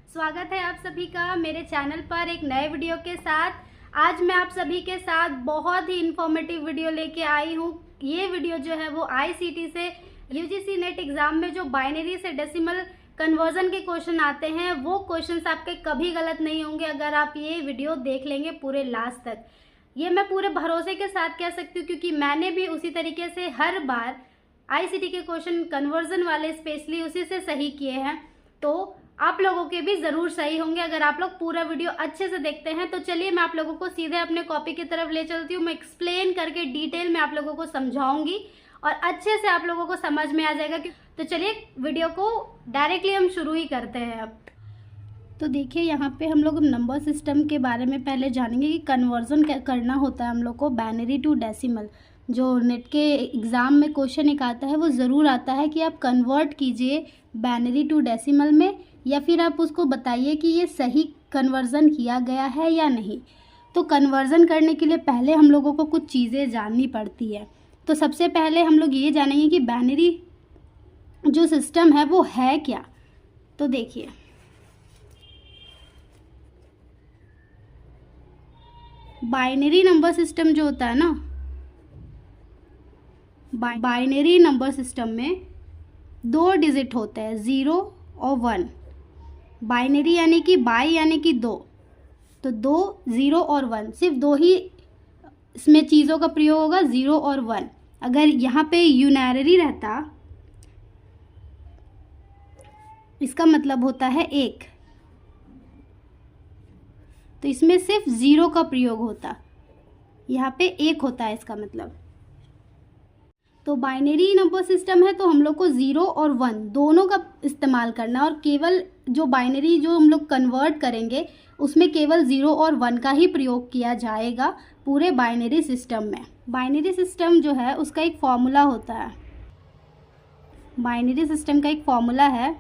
स्वागत है आप सभी का मेरे चैनल पर एक नए वीडियो के साथ। आज मैं आप सभी के साथ बहुत ही इन्फॉर्मेटिव वीडियो लेके आई हूँ। ये वीडियो जो है वो आईसीटी से यूजीसी नेट एग्जाम में जो बाइनरी से डेसिमल कन्वर्जन के क्वेश्चन आते हैं वो क्वेश्चंस आपके कभी गलत नहीं होंगे अगर आप ये वीडियो देख लेंगे पूरे लास्ट तक। ये मैं पूरे भरोसे के साथ कह सकती हूँ क्योंकि मैंने भी उसी तरीके से हर बार आईसीटी के क्वेश्चन कन्वर्जन वाले स्पेशली उसी से सही किए हैं, तो आप लोगों के भी ज़रूर सही होंगे अगर आप लोग पूरा वीडियो अच्छे से देखते हैं। तो चलिए मैं आप लोगों को सीधे अपने कॉपी की तरफ ले चलती हूँ। मैं एक्सप्लेन करके डिटेल में आप लोगों को समझाऊंगी और अच्छे से आप लोगों को समझ में आ जाएगा। तो चलिए वीडियो को डायरेक्टली हम शुरू ही करते हैं अब। तो देखिए यहाँ पे हम लोग नंबर सिस्टम के बारे में पहले जानेंगे कि कन्वर्जन करना होता है हम लोग को बाइनरी टू डेसिमल। जो नेट के एग्ज़ाम में क्वेश्चन एक आता है वो ज़रूर आता है कि आप कन्वर्ट कीजिए बाइनरी टू डेसिमल में, या फिर आप उसको बताइए कि ये सही कन्वर्ज़न किया गया है या नहीं। तो कन्वर्ज़न करने के लिए पहले हम लोगों को कुछ चीज़ें जाननी पड़ती है। तो सबसे पहले हम लोग ये जानेंगे कि बाइनरी जो सिस्टम है वो है क्या। तो देखिए बाइनरी नंबर सिस्टम जो होता है ना, बाइनरी नंबर सिस्टम में 2 डिजिट होते हैं, 0 और 1। बाइनरी यानी कि बाई यानी कि 2, तो 2 0 और 1, सिर्फ 2 ही इसमें चीज़ों का प्रयोग होगा, 0 और 1। अगर यहाँ पे यूनैरी रहता इसका मतलब होता है 1, तो इसमें सिर्फ 0 का प्रयोग होता, यहाँ पे 1 होता है इसका मतलब। तो बाइनरी नंबर सिस्टम है तो हम लोग को 0 और 1 दोनों का इस्तेमाल करना, और केवल जो बाइनरी जो हम लोग कन्वर्ट करेंगे उसमें केवल 0 और 1 का ही प्रयोग किया जाएगा पूरे बाइनरी सिस्टम में। बाइनरी सिस्टम जो है उसका एक फॉर्मूला होता है, बाइनरी सिस्टम का एक फॉर्मूला है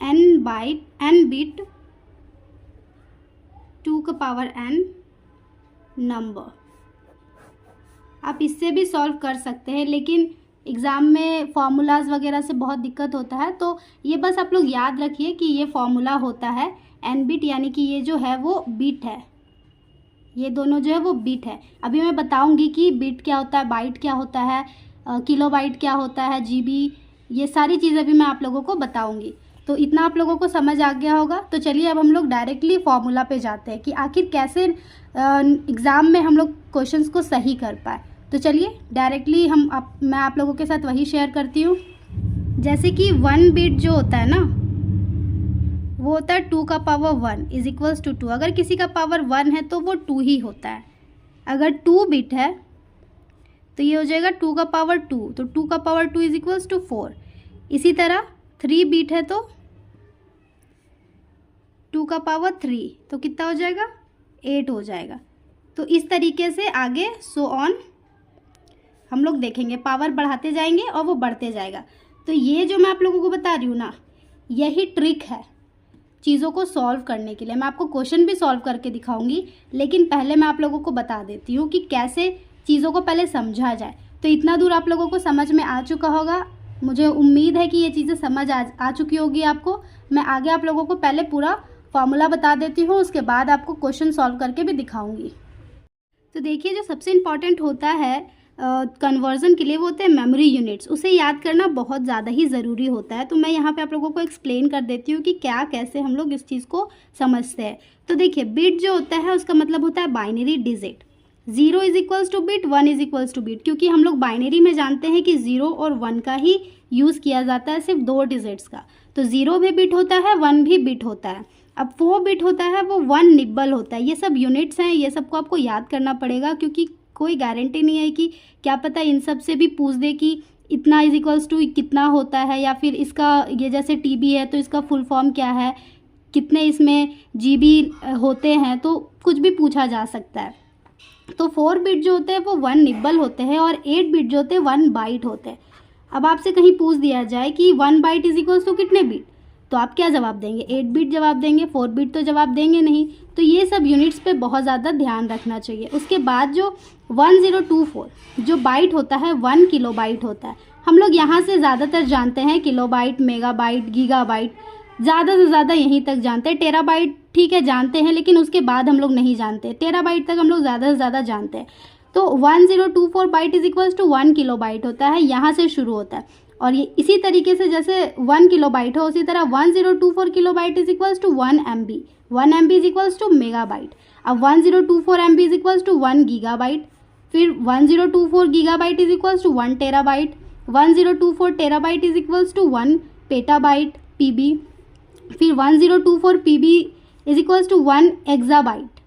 n बिट 2 का पावर n नंबर। आप इससे भी सॉल्व कर सकते हैं, लेकिन एग्ज़ाम में फार्मूलाज वगैरह से बहुत दिक्कत होता है, तो ये बस आप लोग याद रखिए कि ये फार्मूला होता है n बिट, यानी कि ये जो है वो बिट है, ये दोनों जो है वो बिट है। अभी मैं बताऊंगी कि बिट क्या होता है, बाइट क्या होता है, किलोबाइट क्या होता है, जीबी, ये सारी चीज़ें भी मैं आप लोगों को बताऊँगी। तो इतना आप लोगों को समझ आ गया होगा। तो चलिए अब हम लोग डायरेक्टली फार्मूला पे जाते हैं कि आखिर कैसे एग्ज़ाम में हम लोग क्वेश्चंस को सही कर पाए। तो चलिए डायरेक्टली मैं आप लोगों के साथ वही शेयर करती हूँ। जैसे कि 1 बिट जो होता है ना वो होता है 2 का पावर 1 इज इक्वल्स टू 2। अगर किसी का पावर 1 है तो वो 2 ही होता है। अगर 2 बिट है तो ये हो जाएगा 2 का पावर 2, तो 2 का पावर 2 इज इक्वल्स टू 4। इसी तरह 3 बिट है तो 2 का पावर 3, तो कितना हो जाएगा 8 हो जाएगा। तो इस तरीके से आगे सो ऑन हम लोग देखेंगे, पावर बढ़ाते जाएंगे और वो बढ़ते जाएगा। तो ये जो मैं आप लोगों को बता रही हूँ ना, यही ट्रिक है चीज़ों को सॉल्व करने के लिए। मैं आपको क्वेश्चन भी सॉल्व करके दिखाऊंगी, लेकिन पहले मैं आप लोगों को बता देती हूँ कि कैसे चीज़ों को पहले समझा जाए। तो इतना दूर आप लोगों को समझ में आ चुका होगा, मुझे उम्मीद है कि ये चीज़ें समझ आ चुकी होगी आपको। मैं आगे आप लोगों को पहले पूरा फार्मूला बता देती हूँ, उसके बाद आपको क्वेश्चन सॉल्व करके भी दिखाऊंगी। तो देखिए जो सबसे इम्पॉर्टेंट होता है कन्वर्जन के लिए वो होते हैं मेमोरी यूनिट्स। उसे याद करना बहुत ज़्यादा ही ज़रूरी होता है। तो मैं यहाँ पे आप लोगों को एक्सप्लेन कर देती हूँ कि क्या कैसे हम लोग इस चीज़ को समझते हैं। तो देखिए बिट जो होता है उसका मतलब होता है binary digit. 0 is equals two bit, 1 is equals two bit, क्योंकि हम लोग बाइनरी में जानते हैं कि 0 और 1 का ही यूज़ किया जाता है, सिर्फ 2 डिजिट्स का। तो 0 भी बिट होता है, 1 भी बिट होता है। अब 4 बिट होता है वो 1 निब्बल होता है। ये सब यूनिट्स हैं, ये सबको आपको याद करना पड़ेगा, क्योंकि कोई गारंटी नहीं है कि क्या पता इन सब से भी पूछ दे कि इतना इज इक्वल्स टू कितना होता है, या फिर इसका ये जैसे टीबी है तो इसका फुल फॉर्म क्या है, कितने इसमें जीबी होते हैं, तो कुछ भी पूछा जा सकता है। तो 4 बिट जो होते हैं वो 1 निब्बल होते हैं, और 8 बिट जो होते हैं 1 बाइट होते हैं। अब आपसे कहीं पूछ दिया जाए कि 1 बाइट इज इक्वल्स टू कितने बिट, तो आप क्या जवाब देंगे, 8 बिट जवाब देंगे, 4 बिट तो जवाब देंगे नहीं। तो ये सब यूनिट्स पे बहुत ज़्यादा ध्यान रखना चाहिए। उसके बाद जो 1024 जो बाइट होता है 1 किलो बाइट होता है। हम लोग यहाँ से ज़्यादातर जानते हैं किलोबाइट, मेगाबाइट, गीगाबाइट, ज़्यादा से ज़्यादा यहीं तक जानते हैं। टेराबाइट ठीक है जानते हैं, लेकिन उसके बाद हम लोग नहीं जानते। टेराबाइट तक हम लोग ज़्यादा से ज़्यादा जानते हैं। तो 1024 byte is equals to 1 kilobyte होता है, यहाँ से शुरू होता है। और ये इसी तरीके से जैसे 1 किलोबाइट हो, उसी तरह 1024 kilobyte is equals to 1 MB, 1 MB is equals to megabyte. अब 1024 MB is equals to 1 gigabyte, फिर 1024 gigabyte is equals to 1 terabyte, 1024 terabyte is equals to 1 petabyte PB, फिर 1024 PB is equals to 1 exabyte,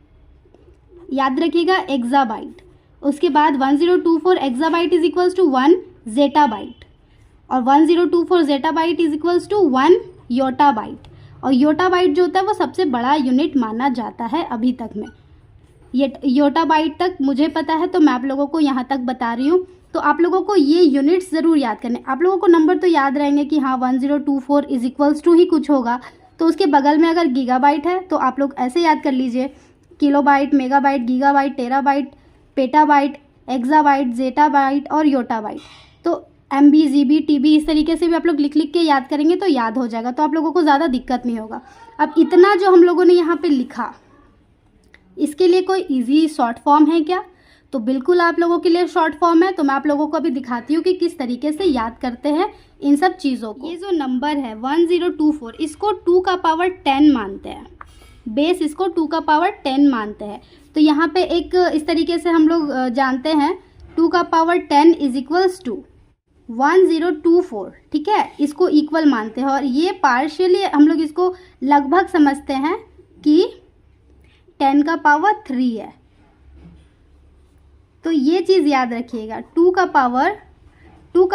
याद रखिएगा exabyte. उसके बाद 1024 exabyte is equals to 1 zettabyte, और 1024 zettabyte is equals to 1 yottabyte. और yottabyte जो होता है वो सबसे बड़ा यूनिट माना जाता है अभी तक में। ये योटाबाइट तक मुझे पता है, तो मैं आप लोगों को यहाँ तक बता रही हूँ। तो आप लोगों को ये यूनिट्स ज़रूर याद करने। आप लोगों को नंबर तो याद रहेंगे कि हाँ 1024 इज इक्वल्स टू ही कुछ होगा, तो उसके बगल में अगर गीगाबाइट है तो आप लोग ऐसे याद कर लीजिए, kilobyte, megabyte, gigabyte, terabyte, petabyte, exabyte, zettabyte और योटाबाइट। तो MB, GB, TB इस तरीके से भी आप लोग लिख लिख के याद करेंगे तो याद हो जाएगा, तो आप लोगों को ज़्यादा दिक्कत नहीं होगा। अब इतना जो हम लोगों ने यहाँ पे लिखा, इसके लिए कोई इजी शॉर्ट फॉर्म है क्या? तो बिल्कुल आप लोगों के लिए शॉर्ट फॉर्म है। तो मैं आप लोगों को अभी दिखाती हूँ कि किस तरीके से याद करते हैं इन सब चीज़ों को। ये जो नंबर है 1024, इसको 2 का पावर 10 मानते हैं, बेस इसको 2 का पावर 10 मानते हैं। तो यहाँ पे एक इस तरीके से हम लोग जानते हैं 2 का पावर 10 इज इक्वल्स टू 1024, ठीक है, इसको इक्वल मानते हैं। और ये पार्शियली हम लोग इसको लगभग समझते हैं कि 10 का पावर 3 है। तो ये चीज़ याद रखिएगा, 2 का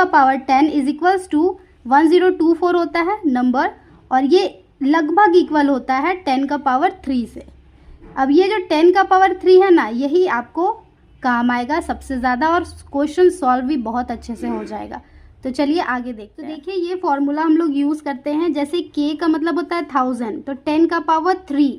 पावर 10 इज इक्वल्स टू 1024 होता है नंबर, और ये लगभग इक्वल होता है 10 का पावर 3 से। अब ये जो 10 का पावर 3 है ना, यही आपको काम आएगा सबसे ज़्यादा, और क्वेश्चन सॉल्व भी बहुत अच्छे से हो जाएगा। तो चलिए आगे देखते हैं। तो देखिए ये फॉर्मूला हम लोग यूज़ करते हैं, जैसे K का मतलब होता है 1000, तो 10 का पावर 3,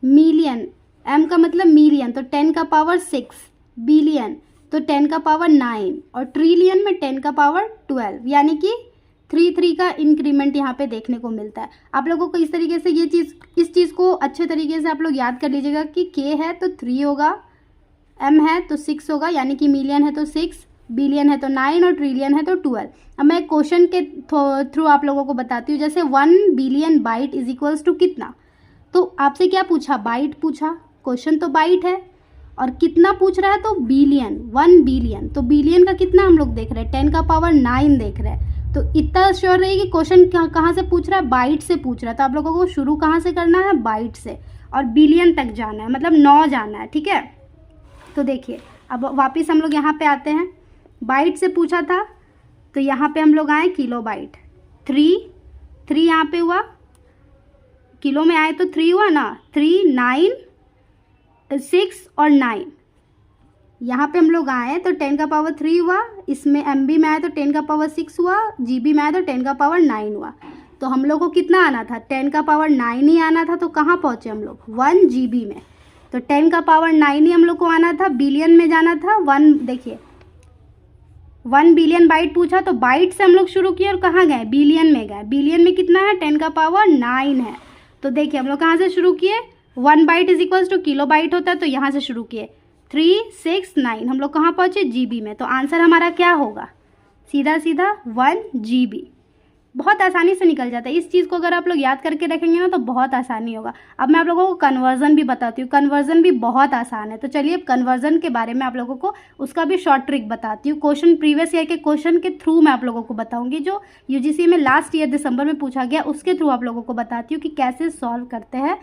मिलियन, M का मतलब मिलियन, तो 10 का पावर 6, बिलियन तो 10 का पावर 9, और ट्रिलियन में 10 का पावर 12, यानी कि 3 का इंक्रीमेंट यहाँ पे देखने को मिलता है। आप लोगों को इस तरीके से ये चीज़, इस चीज़ को अच्छे तरीके से आप लोग याद कर लीजिएगा कि K है तो 3 होगा, M है तो 6 होगा, यानी कि मिलियन है तो 6, बिलियन है तो 9 और ट्रिलियन है तो 12। अब मैं क्वेश्चन के थ्रू आप लोगों को बताती हूँ। जैसे 1 billion byte is equals to कितना, तो आपसे क्या पूछा, बाइट पूछा, क्वेश्चन तो बाइट है, और कितना पूछ रहा है तो बिलियन, 1 बिलियन। तो बिलियन का कितना हम लोग देख रहे हैं, 10 का पावर 9 देख रहे हैं। तो इतना श्योर रही कि क्वेश्चन कहाँ से पूछ रहा है, बाइट से पूछ रहा है। तो आप लोगों को शुरू कहाँ से करना है, बाइट से, और बिलियन तक जाना है, मतलब 9 जाना है, ठीक है। तो देखिए अब वापस हम लोग यहाँ पे आते हैं, बाइट से पूछा था तो यहाँ पे हम लोग आए किलोबाइट, 3 यहाँ पे हुआ, किलो में आए तो 3 हुआ ना, 3, 9, 6 और 9, यहाँ पे हम लोग आए तो 10 का पावर 3 हुआ, इसमें MB में आए तो 10 का पावर 6 हुआ, GB में आए तो 10 का पावर 9 हुआ। तो हम लोग को कितना आना था, 10 का पावर 9 ही आना था। तो कहाँ पहुँचे हम लोग, 1 GB में। तो 10 का पावर 9 ही हम लोग को आना था, बिलियन में जाना था 1, देखिए 1 बिलियन बाइट पूछा तो बाइट से हम लोग शुरू किए और कहाँ गए, बिलियन में गए। बिलियन में कितना है, 10 का पावर 9 है। तो देखिए हम लोग कहाँ से शुरू किए, 1 byte is equals to kilobyte होता है, तो यहाँ से शुरू किए, 3, 6, 9, हम लोग कहाँ पहुँचे, GB में। तो आंसर हमारा क्या होगा, सीधा सीधा 1 GB। बहुत आसानी से निकल जाता है। इस चीज़ को अगर आप लोग याद करके रखेंगे ना तो बहुत आसानी होगा। अब मैं आप लोगों को कन्वर्जन भी बताती हूँ, कन्वर्जन भी बहुत आसान है। तो चलिए अब कन्वर्जन के बारे में आप लोगों को उसका भी शॉर्ट ट्रिक बताती हूँ। क्वेश्चन प्रीवियस ईयर के क्वेश्चन के थ्रू मैं आप लोगों को बताऊँगी, जो UGC में लास्ट ईयर दिसंबर में पूछा गया, उसके थ्रू आप लोगों को बताती हूँ कि कैसे सॉल्व करते हैं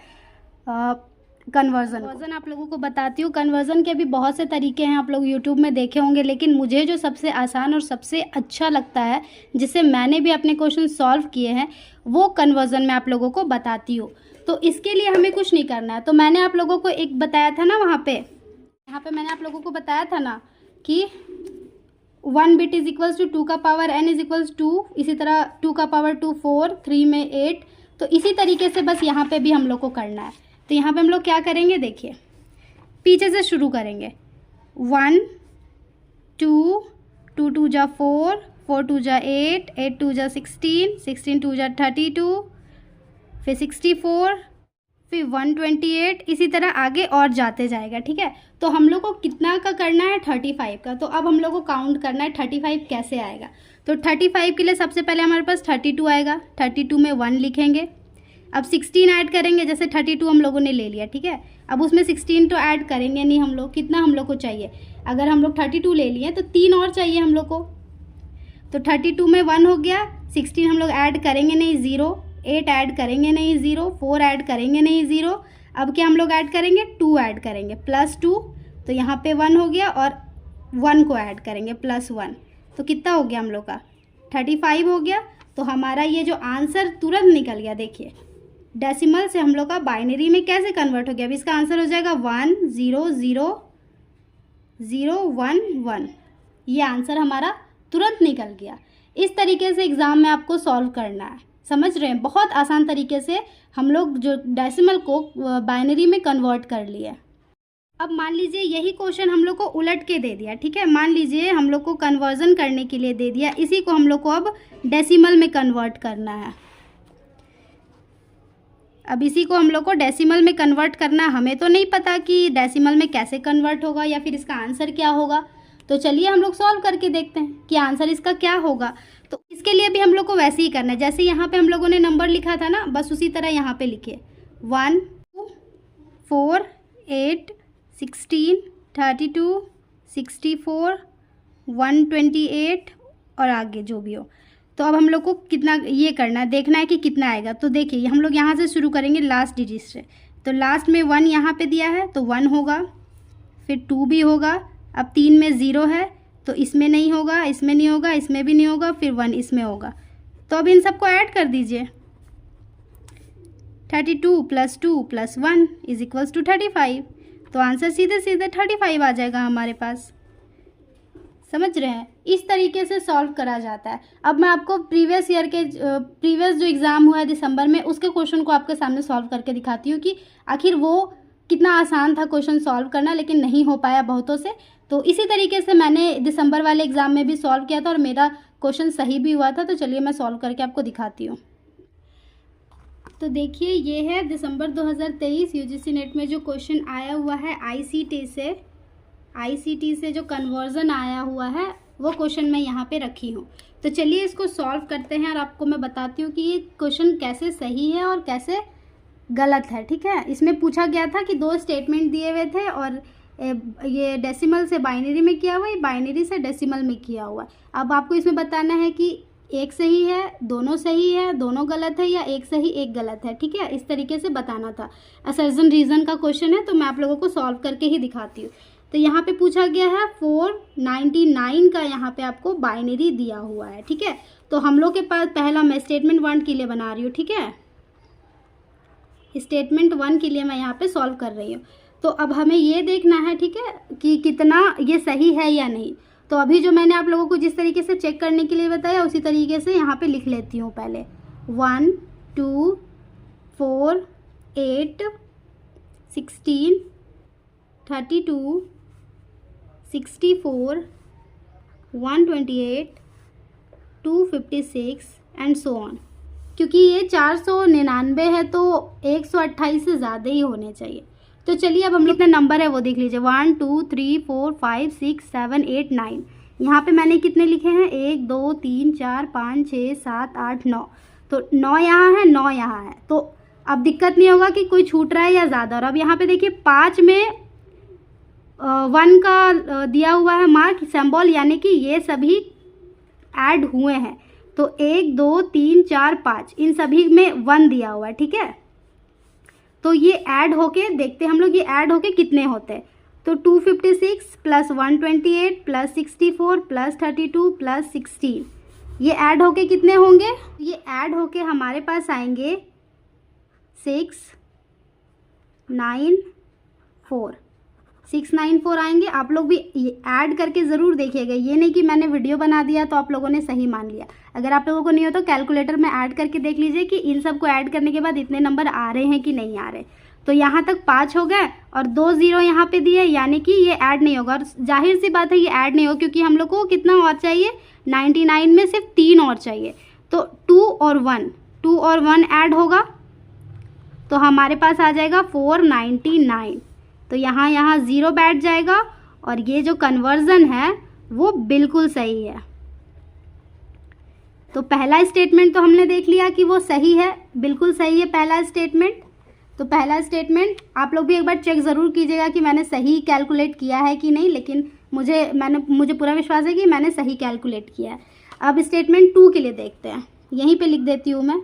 कन्वर्जन आप लोगों को बताती हूँ। कन्वर्जन के भी बहुत से तरीके हैं, आप लोग यूट्यूब में देखे होंगे, लेकिन मुझे जो सबसे आसान और सबसे अच्छा लगता है, जिससे मैंने भी अपने क्वेश्चन सॉल्व किए हैं, वो कन्वर्जन मैं आप लोगों को बताती हूँ। तो इसके लिए हमें कुछ नहीं करना है। तो मैंने आप लोगों को एक बताया था ना, यहाँ पे मैंने आप लोगों को बताया था ना कि 1 बिट इज इक्वल्स टू 2 का पावर n इज इक्वल्स 2, इसी तरह 2 का पावर 2 4, 3 में 8। तो इसी तरीके से बस यहाँ पे भी हम लोग को करना है। तो यहाँ पे हम लोग क्या करेंगे, देखिए पीछे से शुरू करेंगे, 1 2 2 2 जा 4, 4 2 जा 8, 8 2 जा 16, 16 2 जा 32, फिर 64, फिर 128, इसी तरह आगे और जाते जाएगा। ठीक है, तो हम लोग को कितना का करना है, 35 का। तो अब हम लोग को काउंट करना है 35 कैसे आएगा। तो 35 के लिए सबसे पहले हमारे पास 32 आएगा, 32 में 1 लिखेंगे। अब 16 ऐड करेंगे, जैसे 32 हम लोगों ने ले लिया। ठीक है, अब उसमें 16 तो ऐड करेंगे नहीं हम लोग, कितना हम लोग को चाहिए, अगर हम लोग 32 ले लिए तो 3 और चाहिए हम लोग को। तो 32 में 1 हो गया, 16 हम लोग ऐड करेंगे नहीं 0, 8 ऐड करेंगे नहीं 0, 4 ऐड करेंगे नहीं 0। अब क्या हम लोग ऐड करेंगे, 2 ऐड करेंगे +2, तो यहाँ पे 1 हो गया, और 1 को ऐड करेंगे +1, तो कितना हो गया हम लोग का, 35 हो गया। तो हमारा ये जो आंसर तुरंत निकल गया। देखिए डेसिमल से हम लोग का बाइनरी में कैसे कन्वर्ट हो गया। अब इसका आंसर हो जाएगा 1 0 0 0 1 1। ये आंसर हमारा तुरंत निकल गया। इस तरीके से एग्ज़ाम में आपको सॉल्व करना है, समझ रहे हैं। बहुत आसान तरीके से हम लोग जो डेसिमल को बाइनरी में कन्वर्ट कर लिया। अब मान लीजिए यही क्वेश्चन हम लोग को उलट के दे दिया। ठीक है, मान लीजिए हम लोग को कन्वर्जन करने के लिए दे दिया, इसी को हम लोग को अब डेसिमल में कन्वर्ट करना है। अब इसी को हम लोग को डेसिमल में कन्वर्ट करना है। हमें तो नहीं पता कि डेसिमल में कैसे कन्वर्ट होगा या फिर इसका आंसर क्या होगा। तो चलिए हम लोग सॉल्व करके देखते हैं कि आंसर इसका क्या होगा। तो इसके लिए भी हम लोग को वैसे ही करना है, जैसे यहाँ पे हम लोगों ने नंबर लिखा था ना, बस उसी तरह यहाँ पे लिखिए 1 2 4 8 16 32 64 128 और आगे जो भी हो। तो अब हम लोग को कितना ये करना है, देखना है कि कितना आएगा। तो देखिए हम लोग यहाँ से शुरू करेंगे लास्ट डिजिट से। तो लास्ट में 1 यहाँ पे दिया है तो 1 होगा, फिर 2 भी होगा। अब 3 में 0 है तो इसमें नहीं होगा, इसमें नहीं होगा, इसमें भी नहीं होगा, फिर 1 इसमें होगा। तो अब इन सबको ऐड कर दीजिए, 32 + 2 + 1 = 35। तो आंसर सीधे सीधे 35 आ जाएगा हमारे पास। समझ रहे हैं, इस तरीके से सॉल्व करा जाता है। अब मैं आपको प्रीवियस जो एग्ज़ाम हुआ है दिसंबर में, उसके क्वेश्चन को आपके सामने सॉल्व करके दिखाती हूँ कि आखिर वो कितना आसान था क्वेश्चन सॉल्व करना, लेकिन नहीं हो पाया बहुतों से। तो इसी तरीके से मैंने दिसंबर वाले एग्ज़ाम में भी सॉल्व किया था और मेरा क्वेश्चन सही भी हुआ था। तो चलिए मैं सॉल्व करके आपको दिखाती हूँ। तो देखिए ये है दिसंबर 2023 यूजीसी नेट में जो क्वेश्चन आया हुआ है आईसीटी से जो कन्वर्जन आया हुआ है, वो क्वेश्चन मैं यहाँ पे रखी हूँ। तो चलिए इसको सॉल्व करते हैं और आपको मैं बताती हूँ कि ये क्वेश्चन कैसे सही है और कैसे गलत है। ठीक है, इसमें पूछा गया था कि 2 स्टेटमेंट दिए हुए थे और ये डेसिमल से बाइनरी में किया हुआ है, बाइनरी से डेसिमल में किया हुआ है। अब आपको इसमें बताना है कि एक सही है, दोनों सही है, दोनों गलत है, या एक सही एक गलत है। ठीक है, इस तरीके से बताना था। असर्जन रीज़न का क्वेश्चन है, तो मैं आप लोगों को सॉल्व करके ही दिखाती हूँ। तो यहाँ पे पूछा गया है 499 का, यहाँ पे आपको बाइनरी दिया हुआ है। ठीक है, तो हम लोग के पास पहला मैं स्टेटमेंट 1 के लिए बना रही हूँ। ठीक है, स्टेटमेंट 1 के लिए मैं यहाँ पे सॉल्व कर रही हूँ। तो अब हमें ये देखना है, ठीक है, कि कितना ये सही है या नहीं। तो अभी जो मैंने आप लोगों को जिस तरीके से चेक करने के लिए बताया, उसी तरीके से यहाँ पे लिख लेती हूँ। पहले 1 2 4 8 16 32 64 128 256 एंड सो ऑन। क्योंकि ये 499 है तो 128 से ज़्यादा ही होने चाहिए। तो चलिए अब हम लोग कितने नंबर है वो देख लीजिए, 1 2 3 4 5 6 7 8 9। यहाँ पे मैंने कितने लिखे हैं, 1 2 3 4 5 6 7 8 9। तो 9 यहाँ है, 9 यहाँ है। तो अब दिक्कत नहीं होगा कि कोई छूट रहा है या ज़्यादा। और अब यहाँ पे देखिए 5 में 1 का दिया हुआ है मार्क सिंबल, यानी कि ये सभी ऐड हुए हैं। तो 1 2 3 4 5 इन सभी में 1 दिया हुआ है। ठीक है, तो ये ऐड होके देखते हैं हम लोग, ये ऐड होके कितने होते हैं। तो 256 + 128 + 64 + 32 + 16, ये ऐड होके कितने होंगे, ये ऐड होके हमारे पास आएंगे 694 आएंगे। आप लोग भी ऐड करके ज़रूर देखिएगा, ये नहीं कि मैंने वीडियो बना दिया तो आप लोगों ने सही मान लिया। अगर आप लोगों को नहीं हो तो कैलकुलेटर में ऐड करके देख लीजिए कि इन सबको ऐड करने के बाद इतने नंबर आ रहे हैं कि नहीं आ रहे। तो यहाँ तक 5 हो गए और 2 0 यहाँ पे दिए, यानी कि ये ऐड नहीं होगा। और जाहिर सी बात है ये ऐड नहीं होगा, क्योंकि हम लोग को कितना और चाहिए, 99 में सिर्फ 3 और चाहिए। तो 2 और 1 ऐड होगा तो हमारे पास आ जाएगा 499। तो यहाँ 0 बैठ जाएगा और ये जो कन्वर्ज़न है वो बिल्कुल सही है। तो पहला स्टेटमेंट तो हमने देख लिया कि वो सही है, बिल्कुल सही है पहला स्टेटमेंट। तो पहला स्टेटमेंट आप लोग भी एक बार चेक ज़रूर कीजिएगा कि मैंने सही कैलकुलेट किया है कि नहीं, लेकिन मुझे पूरा विश्वास है कि मैंने सही कैलकुलेट किया है। अब स्टेटमेंट 2 के लिए देखते हैं, यहीं पे लिख देती हूँ मैं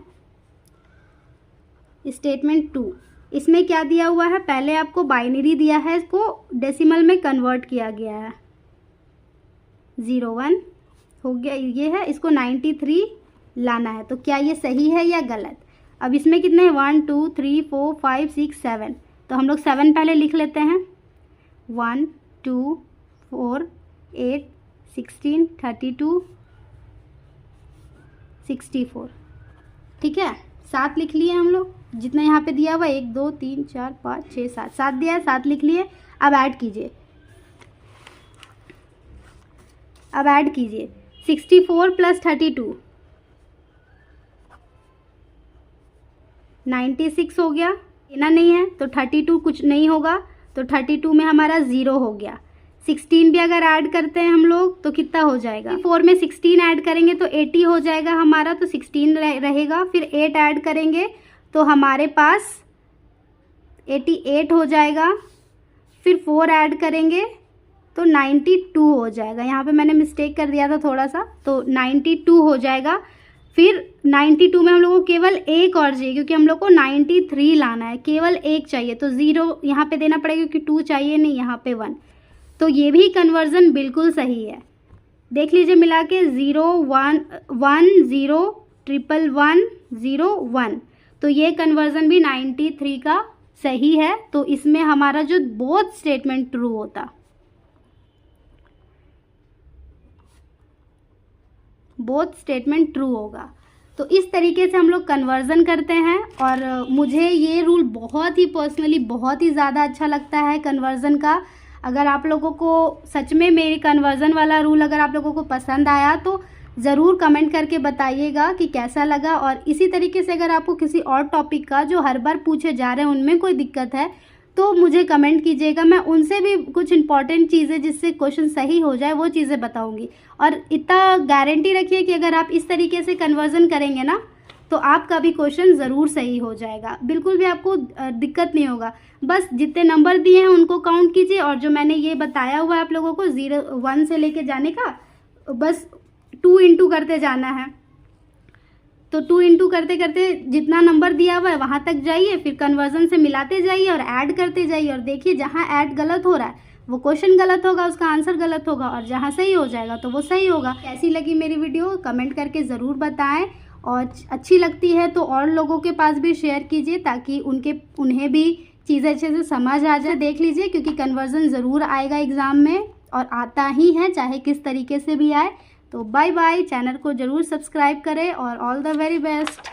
स्टेटमेंट 2। इसमें क्या दिया हुआ है, पहले आपको बाइनरी दिया है, इसको डेसिमल में कन्वर्ट किया गया है। 01 हो गया, ये है, इसको 93 लाना है। तो क्या ये सही है या गलत? अब इसमें कितने हैं, 1 2 3 4 5 6 7, तो हम लोग 7 पहले लिख लेते हैं। 1 2 4 8 16 32 64, ठीक है, 7 लिख लिए हम लोग, जितना यहाँ पे दिया हुआ 1 2 3 4 5 6 7, 7 दिया है, 7 लिख लिए। अब ऐड कीजिए, 64 प्लस 32 96 हो गया, लेना नहीं है तो 32 कुछ नहीं होगा, तो 32 में हमारा 0 हो गया। 16 भी अगर ऐड करते हैं हम लोग तो कितना हो जाएगा, 4 में 16 ऐड करेंगे तो 80 हो जाएगा हमारा, तो 16 रहेगा। फिर 8 ऐड करेंगे तो हमारे पास 88 हो जाएगा। फिर 4 ऐड करेंगे तो 92 हो जाएगा। यहाँ पे मैंने मिस्टेक कर दिया था थोड़ा सा, तो 92 हो जाएगा। फिर 92 में हम लोग को केवल एक और चाहिए, क्योंकि हम लोग को 93 लाना है, केवल एक चाहिए, तो 0 यहाँ पे देना पड़ेगा क्योंकि 2 चाहिए नहीं, यहाँ पे 1। तो ये भी कन्वर्ज़न बिल्कुल सही है, देख लीजिए मिला के 0 1 1 0 1 1 0 1, तो ये कन्वर्ज़न भी 93 का सही है। तो इसमें हमारा जो बोथ स्टेटमेंट ट्रू होता, बोथ स्टेटमेंट ट्रू होगा। तो इस तरीके से हम लोग कन्वर्ज़न करते हैं, और मुझे ये रूल बहुत ही पर्सनली बहुत ही ज़्यादा अच्छा लगता है कन्वर्ज़न का। अगर आप लोगों को सच में मेरी कन्वर्ज़न वाला रूल अगर आप लोगों को पसंद आया तो ज़रूर कमेंट करके बताइएगा कि कैसा लगा। और इसी तरीके से अगर आपको किसी और टॉपिक का जो हर बार पूछे जा रहे हैं उनमें कोई दिक्कत है तो मुझे कमेंट कीजिएगा, मैं उनसे भी कुछ इंपॉर्टेंट चीज़ें जिससे क्वेश्चन सही हो जाए वो चीज़ें बताऊंगी। और इतना गारंटी रखिए कि अगर आप इस तरीके से कन्वर्ज़न करेंगे ना तो आपका भी क्वेश्चन ज़रूर सही हो जाएगा, बिल्कुल भी आपको दिक्कत नहीं होगा। बस जितने नंबर दिए हैं उनको काउंट कीजिए, और जो मैंने ये बताया हुआ है आप लोगों को 0 1 से लेके जाने का, बस 2 इंटू करते जाना है। तो 2 इंटू करते करते जितना नंबर दिया हुआ है वहाँ तक जाइए, फिर कन्वर्ज़न से मिलाते जाइए और ऐड करते जाइए, और देखिए जहाँ ऐड गलत हो रहा है वो क्वेश्चन गलत होगा, उसका आंसर गलत होगा, और जहाँ सही हो जाएगा तो वो सही होगा। कैसी लगी मेरी वीडियो कमेंट करके ज़रूर बताएं, और अच्छी लगती है तो और लोगों के पास भी शेयर कीजिए ताकि उन्हें भी चीज़ें अच्छे से समझ आ जाए। देख लीजिए क्योंकि कन्वर्ज़न ज़रूर आएगा एग्ज़ाम में, और आता ही है चाहे किस तरीके से भी आए। तो बाय बाय, चैनल को ज़रूर सब्सक्राइब करें और ऑल द वेरी बेस्ट।